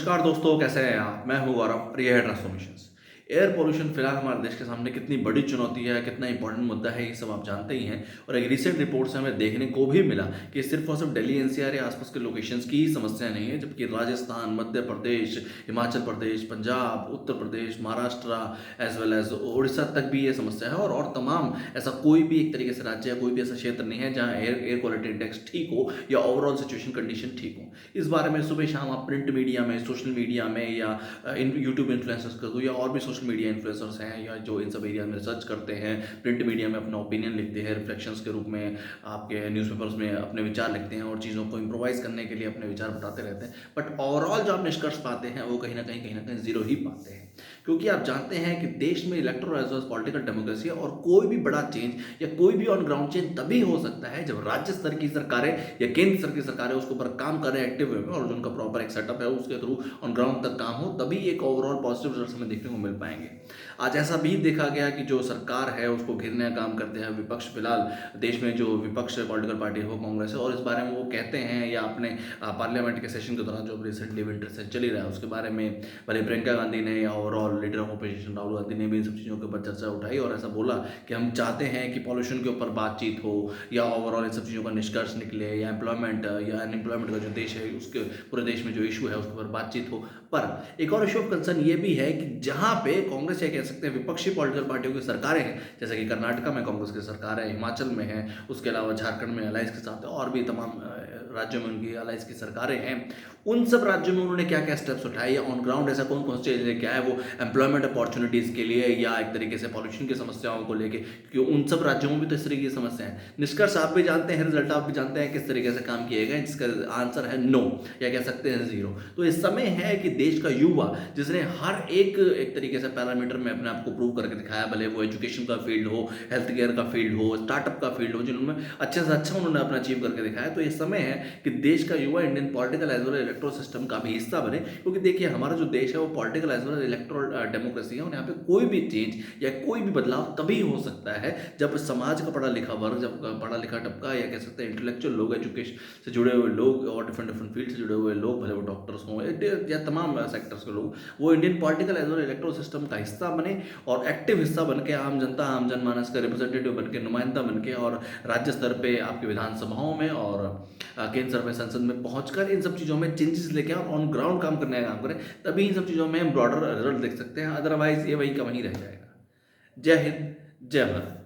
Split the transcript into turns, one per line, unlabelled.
नमस्कार दोस्तों, कैसे हैं आप? मैं हूँ गौरव और ये है ट्रांसफॉर्मेशंस। एयर पॉल्यूशन फिलहाल हमारे देश के सामने कितनी बड़ी चुनौती है, कितना इंपॉर्टेंट मुद्दा है, ये सब आप जानते ही हैं। और एक रिसेंट रिपोर्ट से हमें देखने को भी मिला कि सिर्फ और सिर्फ दिल्ली एनसीआर या आसपास के लोकेशंस की ही समस्या नहीं है, जबकि Rajasthan, Madhya Pradesh, Himachal Pradesh, Punjab, Uttar Pradesh, Maharashtra as well as Orissa तक भी ये समस्या है। और तमाम ऐसा कोई भी एक तरीके से राज्य या कोई भी ऐसा क्षेत्र नहीं है जहाँ एयर एयर क्वालिटी इंडेक्स ठीक हो या ओवरऑल सिचुएशन कंडीशन ठीक हो। इस बारे में सुबह शाम आप प्रिंट मीडिया में, सोशल मीडिया में या इन यूट्यूब इन्फ्लुएंसर्स कर दो या और भी सोशल मीडिया इन्फ्लुएंसर्स हैं या जो इन सब एरिया में रिसर्च करते हैं, प्रिंट मीडिया में अपना ओपिनियन लिखते हैं, रिफ्लेक्शंस के रूप में आपके न्यूज़पेपर्स में अपने विचार लिखते हैं और चीज़ों को इम्प्रोवाइज़ करने के लिए अपने विचार बताते रहते हैं। बट ओवरऑल जो आप निष्कर्ष पाते हैं वो कहीं न कहीं ज़ीरो ही पाते हैं। क्योंकि आप जानते हैं कि देश में electoral as well as political democracy है और कोई भी बड़ा चेंज या कोई भी ऑन ग्राउंड चेंज तभी हो सकता है जब राज्य स्तर की सरकारें या केंद्र स्तर की सरकारें उसके ऊपर काम करें एक्टिव वे में और जो उनका प्रॉपर एक सेटअप है उसके थ्रू ऑन ग्राउंड तक काम हो, तभी एक ओवरऑल पॉजिटिव रिजल्ट्स हमें देखने को मिल पाएंगे। आज ऐसा भी देखा गया कि जो सरकार है उसको घेरने का काम करते हैं विपक्ष। फिलहाल देश में जो विपक्ष पॉलिटिकल पार्टी है वो कांग्रेस है और इस बारे में वो कहते हैं या अपने पार्लियामेंट के सेशन के दौरान जो रिसेंटली विंटर सेशन चल ही रहा है उसके बारे में भले प्रियंका गांधी ने या overall leader of opposition Rahul Gandhi ने भी इन सब चीज़ों के ऊपर चर्चा उठाई और ऐसा बोला कि हम चाहते हैं कि पॉल्यूशन के ऊपर बातचीत हो या ओवरऑल इन सब चीज़ों का निष्कर्ष निकले या एम्प्लॉयमेंट या अनएम्प्लॉयमेंट का जो देश है उसके पूरे देश में जो इशू है उसके ऊपर बातचीत हो। पर एक और इशू ऑफ कंसर्न ये भी है कि जहाँ पे कांग्रेस या कह सकते हैं विपक्षी पॉलिटिकल पार्टियों की सरकारें हैं, जैसे कि कर्नाटका में कांग्रेस की सरकार है, हिमाचल में है, उसके अलावा झारखंड में अलायंस के साथ है और भी तमाम राज्यों में उनकी अलायंस की सरकारें हैं। उन सब राज्यों में उन्होंने क्या क्या स्टेप्स उठाए या ऑन ग्राउंड ऐसा कौन कौन से चीज़ें क्या है वो एम्प्लॉयमेंट अपॉर्चुनिटीज़ के लिए या एक तरीके से पॉल्यूशन की समस्याओं को लेके, क्योंकि उन सब राज्यों में भी तो इस तरीके की समस्या है। निष्कर्ष आप भी जानते हैं, रिजल्ट आप भी जानते हैं किस तरीके से काम किए गए, जिसका आंसर है नो या कह सकते हैं ज़ीरो। तो इस समय है कि देश का युवा जिसने हर एक तरीके से पैरामीटर में अपने आप को प्रूव करके दिखाया, भले वो एजुकेशन का फील्ड हो, हेल्थ केयर का फील्ड हो, स्टार्टअप का फील्ड हो, जिन्होंने अच्छे से अच्छा उन्होंने अपना अचीव करके दिखाया। तो ये समय है कि देश का युवा Indian political as well electoral system का भी हिस्सा बने, क्योंकि देखिए हमारा जो देश है वो political as well electoral democracy है और यहाँ पे कोई भी चेंज या कोई भी बदलाव तभी हो सकता है जब समाज का पढ़ा लिखा वर्ग, जब पढ़ा लिखा तबका या कह सकते हैं इंटेलेक्चुअल लोग, एजुकेशन से जुड़े हुए लोग और डिफरेंट डिफरेंट फील्ड से जुड़े हुए लोग, भले वो डॉक्टर्स हों या तमाम सेक्टर्स के लोग, वो Indian political as well electoral system का हिस्सा बने और एक्टिव हिस्सा बन के आम जनता, आम जनमानस का रिप्रेजेंटेटिव बन के, नुमाइंदा बन के और राज्य स्तर पे आपकी विधानसभाओं में और केंद्र स्तर में संसद में पहुंचकर इन सब चीज़ों में चेंजेस लेके और ऑन ग्राउंड काम करने का काम करें, तभी इन सब चीज़ों में हम ब्रॉडर रिजल्ट देख सकते हैं। अदरवाइज ये वही का वहीं रह जाएगा। जय हिंद, जय भारत।